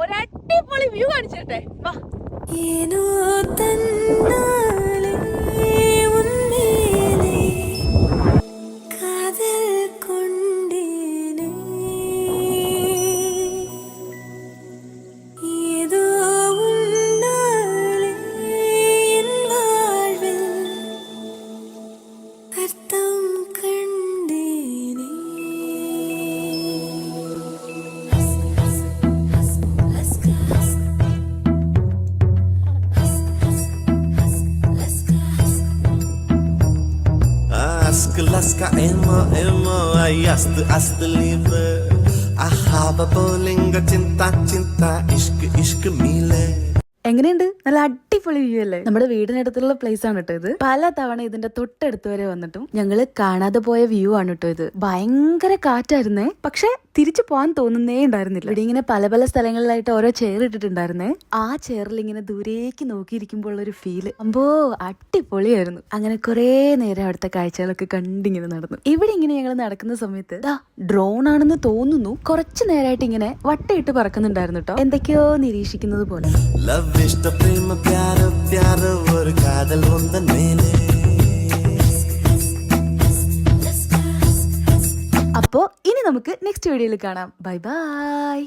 ഒരു അടിപൊളി വ്യൂ കാണിച്ചിട്ടെ. വാ. Laska emo emo ayast ast liebe ahaba bolinga cinta cinta ishq ishq mile. എങ്ങനെയുണ്ട്? നല്ല അടിപൊളി വ്യൂ അല്ലേ? നമ്മുടെ വീടിനടുത്തുള്ള പ്ലേസ് ആണ് കേട്ടോ ഇത്. പല തവണ ഇതിന്റെ തൊട്ടടുത്ത് വരെ വന്നിട്ടും ഞങ്ങള് കാണാതെ പോയ വ്യൂ ആണ് കേട്ടോ ഇത്. ഭയങ്കര കാറ്റായിരുന്നേ, പക്ഷെ തിരിച്ചു പോകാൻ തോന്നുന്നേ ഉണ്ടായിരുന്നില്ല. ഇവിടെ ഇങ്ങനെ പല പല സ്ഥലങ്ങളിലായിട്ട് ഓരോ ചെയർ ഇട്ടിട്ടുണ്ടായിരുന്നേ. ആ ചെയറിൽ ഇങ്ങനെ ദൂരേക്ക് നോക്കിയിരിക്കുമ്പോൾ ഉള്ള ഒരു ഫീല് അമ്പോ അടിപൊളിയായിരുന്നു. അങ്ങനെ കുറെ നേരം അവിടുത്തെ കാഴ്ചകളൊക്കെ കണ്ടിങ്ങനെ നടന്നു. ഇവിടെ ഇങ്ങനെ ഞങ്ങൾ നടക്കുന്ന സമയത്ത് ഡ്രോൺ ആണെന്ന് തോന്നുന്നു കുറച്ചു നേരമായിട്ട് ഇങ്ങനെ വട്ടയിട്ട് പറക്കുന്നുണ്ടായിരുന്നു കേട്ടോ, എന്തൊക്കെയോ നിരീക്ഷിക്കുന്നത് പോലെ. പ്രേമ പ്യാര പ്യാര ഒരു കാതൽ വന്ന മേലെ. അപ്പോ ഇനി നമുക്ക് നെക്സ്റ്റ് വീഡിയോയിൽ കാണാം. Bye bye.